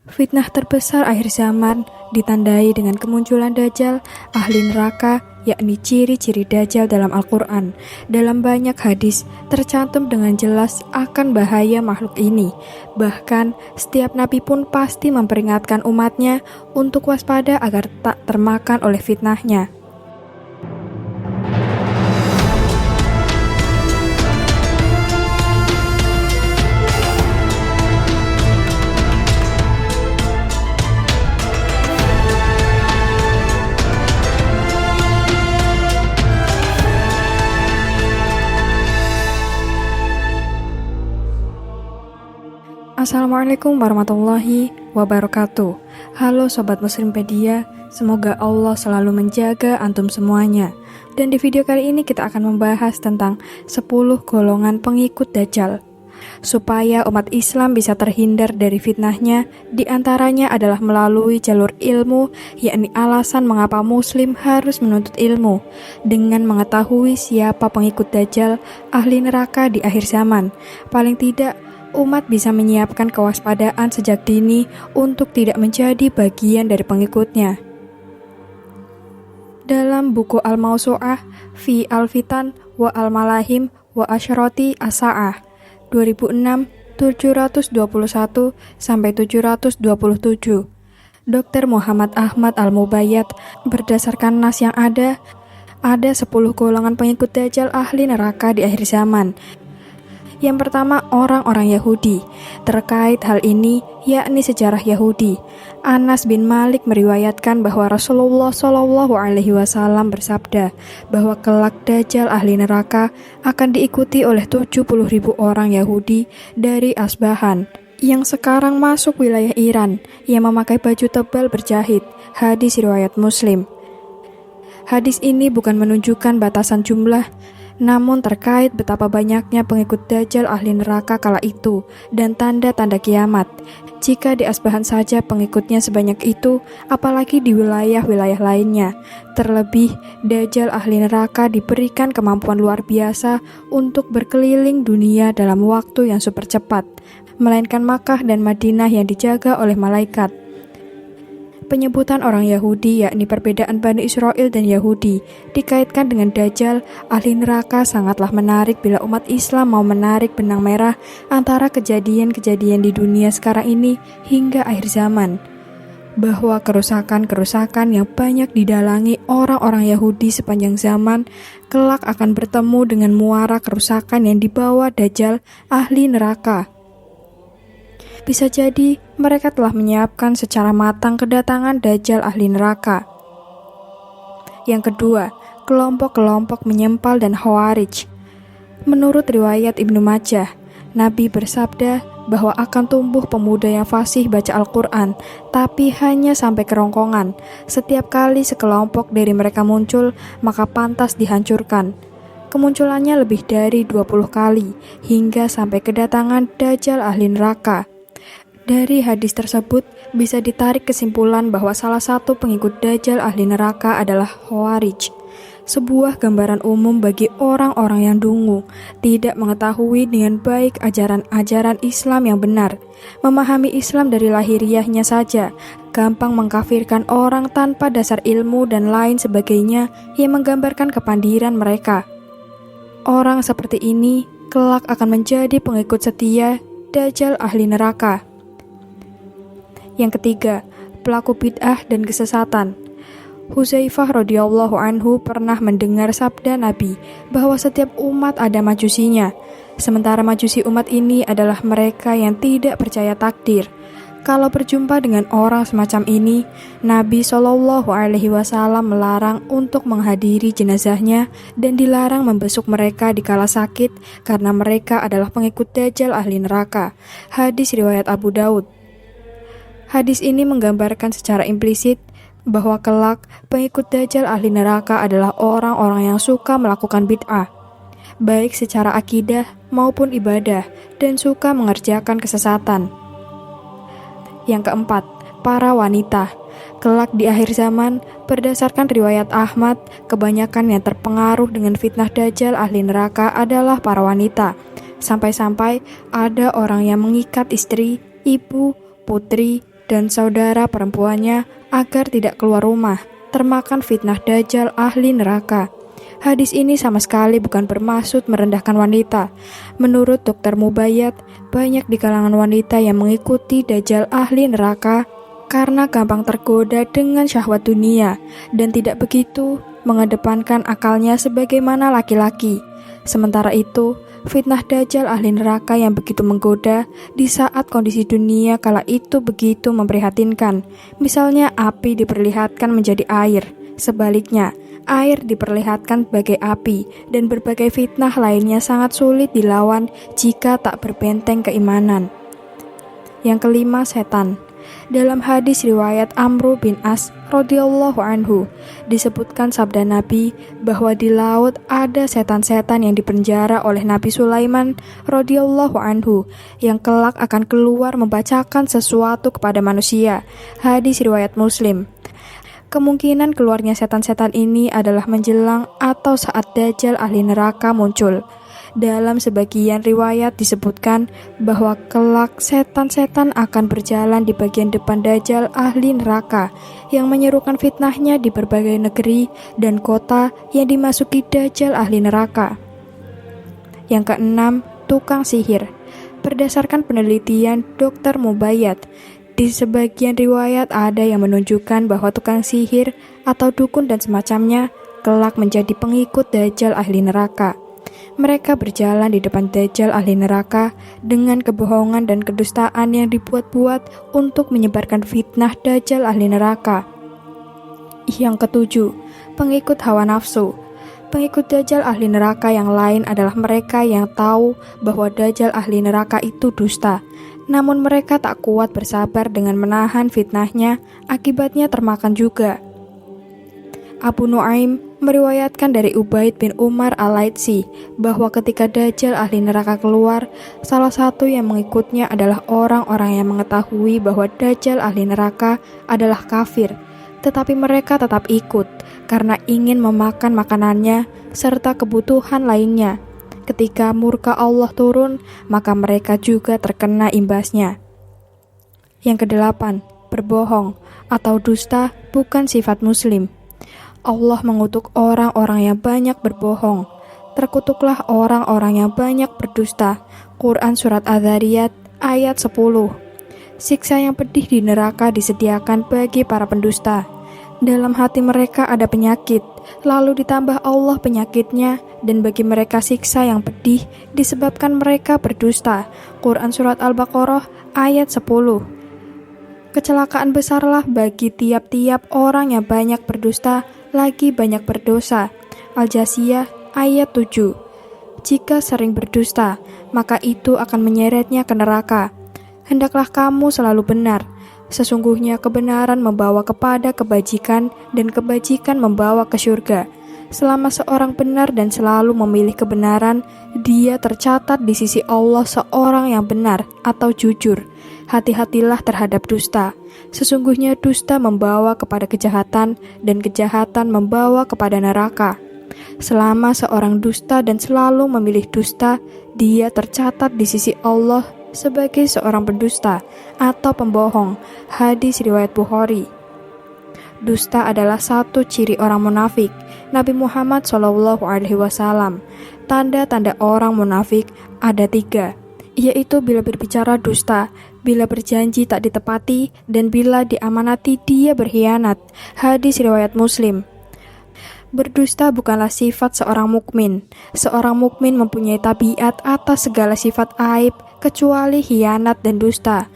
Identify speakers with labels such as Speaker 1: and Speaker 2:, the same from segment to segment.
Speaker 1: Fitnah terbesar akhir zaman ditandai dengan kemunculan Dajjal, ahli neraka, yakni ciri-ciri Dajjal dalam Al-Quran. Dalam banyak hadis tercantum dengan jelas akan bahaya makhluk ini. Bahkan setiap nabi pun pasti memperingatkan umatnya untuk waspada agar tak termakan oleh fitnahnya. Assalamualaikum warahmatullahi wabarakatuh. Halo Sobat Muslimpedia, semoga Allah selalu menjaga antum semuanya. Dan di video kali ini kita akan membahas tentang 10 golongan pengikut Dajjal. Supaya umat Islam bisa terhindar dari fitnahnya, di antaranya adalah melalui jalur ilmu, yakni alasan mengapa Muslim harus menuntut ilmu, dengan mengetahui siapa pengikut Dajjal, ahli neraka di akhir zaman. Paling tidak, umat bisa menyiapkan kewaspadaan sejak dini untuk tidak menjadi bagian dari pengikutnya. Dalam buku Al-Mawsu'ah fi Al-Fitan wa Al-Malahim wa Asyrati As-Sa'ah 2006 721 sampai 727, Dr. Muhammad Ahmad Al-Mubayyad berdasarkan nas yang ada 10 golongan pengikut Dajjal ahli neraka di akhir zaman. Yang pertama, orang-orang Yahudi. Terkait hal ini, yakni sejarah Yahudi, Anas bin Malik meriwayatkan bahwa Rasulullah SAW bersabda bahwa kelak Dajjal ahli neraka akan diikuti oleh 70.000 orang Yahudi dari Asbahan yang sekarang masuk wilayah Iran, yang memakai baju tebal berjahit. Hadis riwayat Muslim. Hadis ini bukan menunjukkan batasan jumlah, namun terkait betapa banyaknya pengikut Dajjal ahli neraka kala itu dan tanda-tanda kiamat. Jika di Asbahan saja pengikutnya sebanyak itu, apalagi di wilayah-wilayah lainnya. Terlebih, Dajjal ahli neraka diberikan kemampuan luar biasa untuk berkeliling dunia dalam waktu yang super cepat, melainkan Makkah dan Madinah yang dijaga oleh malaikat. Penyebutan orang Yahudi, yakni perbedaan Bani Israel dan Yahudi, dikaitkan dengan Dajjal ahli neraka sangatlah menarik bila umat Islam mau menarik benang merah antara kejadian-kejadian di dunia sekarang ini hingga akhir zaman. Bahwa kerusakan-kerusakan yang banyak didalangi orang-orang Yahudi sepanjang zaman kelak akan bertemu dengan muara kerusakan yang dibawa Dajjal ahli neraka. Bisa jadi mereka telah menyiapkan secara matang kedatangan Dajjal ahli neraka. Yang kedua, kelompok-kelompok menyempal dan Khawarij. Menurut riwayat Ibnu Majah, Nabi bersabda bahwa akan tumbuh pemuda yang fasih baca Al-Quran, tapi hanya sampai kerongkongan. Setiap kali sekelompok dari mereka muncul, maka pantas dihancurkan. Kemunculannya lebih dari 20 kali, hingga sampai kedatangan Dajjal ahli neraka. Dari hadis tersebut bisa ditarik kesimpulan bahwa salah satu pengikut Dajjal ahli neraka adalah Khawarij. Sebuah gambaran umum bagi orang-orang yang dungu, tidak mengetahui dengan baik ajaran-ajaran Islam yang benar, memahami Islam dari lahiriahnya saja, gampang mengkafirkan orang tanpa dasar ilmu dan lain sebagainya yang menggambarkan kepandiran mereka. Orang seperti ini kelak akan menjadi pengikut setia Dajjal ahli neraka. Yang ketiga, pelaku bid'ah dan kesesatan. Hudzaifah radhiyallahu anhu pernah mendengar sabda Nabi bahwa setiap umat ada majusinya. Sementara majusi umat ini adalah mereka yang tidak percaya takdir. Kalau berjumpa dengan orang semacam ini, Nabi SAW melarang untuk menghadiri jenazahnya dan dilarang membesuk mereka dikala sakit karena mereka adalah pengikut Dajjal ahli neraka. Hadis riwayat Abu Daud. Hadis ini menggambarkan secara implisit bahwa kelak pengikut Dajjal ahli neraka adalah orang-orang yang suka melakukan bid'ah, baik secara akidah maupun ibadah, dan suka mengerjakan kesesatan. Yang keempat, para wanita. Kelak di akhir zaman, berdasarkan riwayat Ahmad, kebanyakan yang terpengaruh dengan fitnah Dajjal ahli neraka adalah para wanita. Sampai-sampai ada orang yang mengikat istri, ibu, putri, dan saudara perempuannya agar tidak keluar rumah, termakan fitnah Dajjal ahli neraka. Hadis ini sama sekali bukan bermaksud merendahkan wanita. Menurut Dr. Mubayyad, banyak di kalangan wanita yang mengikuti Dajjal ahli neraka karena gampang tergoda dengan syahwat dunia dan tidak begitu mengedepankan akalnya sebagaimana laki-laki. Sementara itu, fitnah Dajjal ahli neraka yang begitu menggoda di saat kondisi dunia kala itu begitu memprihatinkan. Misalnya api diperlihatkan menjadi air, sebaliknya air diperlihatkan sebagai api, dan berbagai fitnah lainnya sangat sulit dilawan jika tak berbenteng keimanan. Yang kelima, setan. Dalam hadis riwayat Amru bin As radhiyallahu anhu disebutkan sabda Nabi bahwa di laut ada setan-setan yang dipenjara oleh Nabi Sulaiman radhiyallahu anhu yang kelak akan keluar membacakan sesuatu kepada manusia. Hadis riwayat Muslim. Kemungkinan keluarnya setan-setan ini adalah menjelang atau saat Dajjal ahli neraka muncul. Dalam sebagian riwayat disebutkan bahwa kelak setan-setan akan berjalan di bagian depan Dajjal ahli neraka yang menyerukan fitnahnya di berbagai negeri dan kota yang dimasuki Dajjal ahli neraka. Yang keenam, tukang sihir. Berdasarkan penelitian Dr. Mubayyad, di sebagian riwayat ada yang menunjukkan bahwa tukang sihir atau dukun dan semacamnya kelak menjadi pengikut Dajjal ahli neraka. Mereka berjalan di depan Dajjal ahli neraka dengan kebohongan dan kedustaan yang dibuat-buat untuk menyebarkan fitnah Dajjal ahli neraka. Yang ketujuh, pengikut hawa nafsu. Pengikut Dajjal ahli neraka yang lain adalah mereka yang tahu bahwa Dajjal ahli neraka itu dusta. Namun mereka tak kuat bersabar dengan menahan fitnahnya, akibatnya termakan juga. Abu Nuaim meriwayatkan dari Ubaid bin Umar al-Laitsi bahwa ketika Dajjal ahli neraka keluar, salah satu yang mengikutnya adalah orang-orang yang mengetahui bahwa Dajjal ahli neraka adalah kafir, tetapi mereka tetap ikut karena ingin memakan makanannya serta kebutuhan lainnya. Ketika murka Allah turun, maka mereka juga terkena imbasnya. Yang kedelapan, berbohong atau dusta bukan sifat muslim. Allah mengutuk orang-orang yang banyak berbohong. Terkutuklah orang-orang yang banyak berdusta. Quran Surat Az-Zariyat ayat 10. Siksa yang pedih di neraka disediakan bagi para pendusta. Dalam hati mereka ada penyakit, lalu ditambah Allah penyakitnya, dan bagi mereka siksa yang pedih disebabkan mereka berdusta. Quran Surat Al-Baqarah ayat 10. Kecelakaan besarlah bagi tiap-tiap orang yang banyak berdusta, lagi banyak berdosa. Al-Jasiyah ayat 7. Jika sering berdusta, maka itu akan menyeretnya ke neraka. Hendaklah kamu selalu benar. Sesungguhnya kebenaran membawa kepada kebajikan dan kebajikan membawa ke surga. Selama seorang benar dan selalu memilih kebenaran, dia tercatat di sisi Allah seorang yang benar atau jujur. Hati-hatilah terhadap dusta. Sesungguhnya dusta membawa kepada kejahatan dan kejahatan membawa kepada neraka. Selama seorang dusta dan selalu memilih dusta, dia tercatat di sisi Allah sebagai seorang pendusta atau pembohong. Hadis riwayat Bukhari. Dusta adalah satu ciri orang munafik. Nabi Muhammad SAW. Tanda-tanda orang munafik ada 3, yaitu bila berbicara dusta, bila berjanji tak ditepati, dan bila diamanati dia berkhianat. Hadis riwayat Muslim. Berdusta bukanlah sifat seorang mukmin. Seorang mukmin mempunyai tabiat atas segala sifat aib kecuali khianat dan dusta.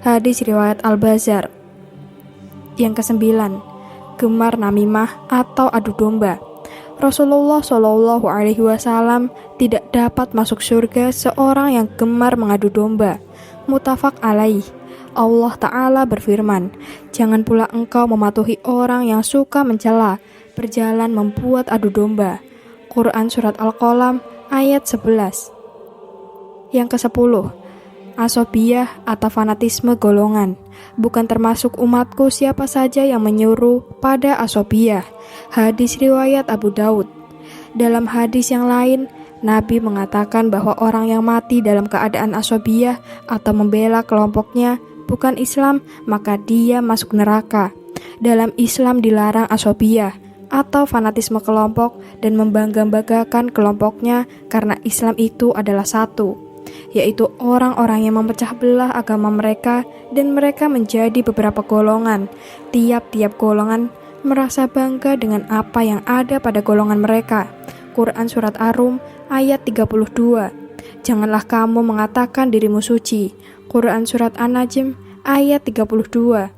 Speaker 1: Hadis riwayat Al-Bazzar. Yang kesembilan, gemar namimah atau adu domba. Rasulullah SAW tidak dapat masuk surga seorang yang gemar mengadu domba. Muttafaq alaih. Allah Ta'ala berfirman, jangan pula engkau mematuhi orang yang suka mencela, berjalan membuat adu domba. Quran Surat Al-Qalam ayat 11. Yang ke-10, asobiyah atau fanatisme golongan. Bukan termasuk umatku siapa saja yang menyuruh pada asobiyah. Hadis riwayat Abu Daud. Dalam hadis yang lain, Nabi mengatakan bahwa orang yang mati dalam keadaan asobiyah atau membela kelompoknya bukan Islam, maka dia masuk neraka. Dalam Islam dilarang asobiyah atau fanatisme kelompok dan membangga-banggakan kelompoknya karena Islam itu adalah satu, yaitu orang-orang yang memecah belah agama mereka dan mereka menjadi beberapa golongan. Tiap-tiap golongan merasa bangga dengan apa yang ada pada golongan mereka. Quran Surat Ar-Rum ayat 32. Janganlah kamu mengatakan dirimu suci. Quran Surat An-Najm ayat 32.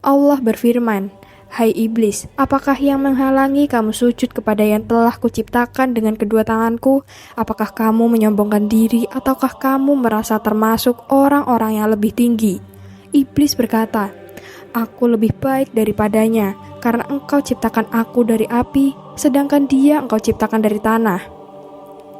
Speaker 1: Allah berfirman, "Hai iblis, apakah yang menghalangi kamu sujud kepada yang telah kuciptakan dengan kedua tanganku? Apakah kamu menyombongkan diri ataukah kamu merasa termasuk orang-orang yang lebih tinggi?" Iblis berkata, "Aku lebih baik daripadanya, karena engkau ciptakan aku dari api, sedangkan dia engkau ciptakan dari tanah."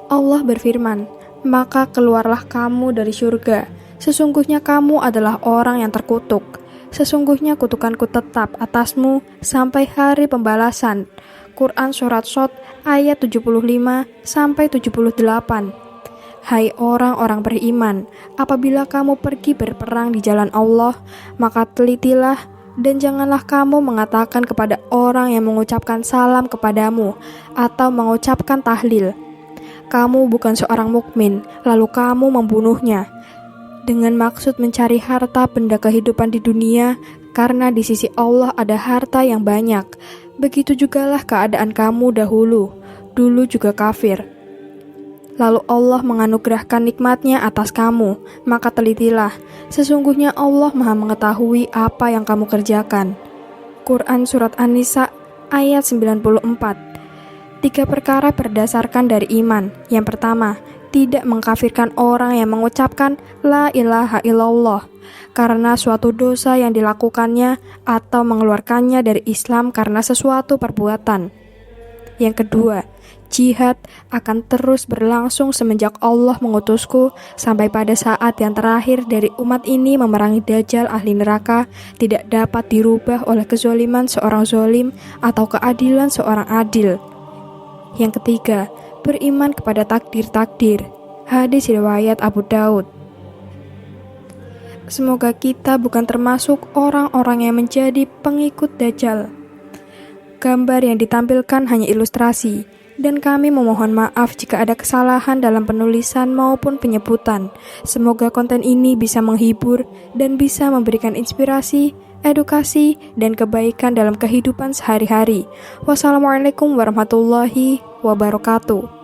Speaker 1: Allah berfirman, "Maka keluarlah kamu dari surga. Sesungguhnya kamu adalah orang yang terkutuk. Sesungguhnya kutukanku tetap atasmu sampai hari pembalasan." Quran Surat Shad ayat 75-78. Hai orang-orang beriman, apabila kamu pergi berperang di jalan Allah, maka telitilah dan janganlah kamu mengatakan kepada orang yang mengucapkan salam kepadamu atau mengucapkan tahlil, "Kamu bukan seorang mukmin," lalu kamu membunuhnya dengan maksud mencari harta benda kehidupan di dunia, karena di sisi Allah ada harta yang banyak. Begitu jugalah keadaan kamu dulu juga kafir. Lalu Allah menganugerahkan nikmatnya atas kamu, maka telitilah. Sesungguhnya Allah Maha mengetahui apa yang kamu kerjakan. Quran Surat An-Nisa ayat 94. 3 perkara berdasarkan dari iman. Yang pertama, tidak mengkafirkan orang yang mengucapkan la ilaha illallah karena suatu dosa yang dilakukannya atau mengeluarkannya dari Islam karena sesuatu perbuatan. Yang kedua, jihad akan terus berlangsung semenjak Allah mengutusku sampai pada saat yang terakhir dari umat ini memerangi Dajjal ahli neraka tidak dapat dirubah oleh kezoliman seorang zolim atau keadilan seorang adil. Yang ketiga, beriman kepada takdir-takdir. Hadis riwayat Abu Daud. Semoga kita bukan termasuk orang-orang yang menjadi pengikut Dajjal. Gambar yang ditampilkan hanya ilustrasi, dan kami memohon maaf jika ada kesalahan dalam penulisan maupun penyebutan. Semoga konten ini bisa menghibur dan bisa memberikan inspirasi, edukasi, dan kebaikan dalam kehidupan sehari-hari. Wassalamualaikum warahmatullahi wabarakatuh.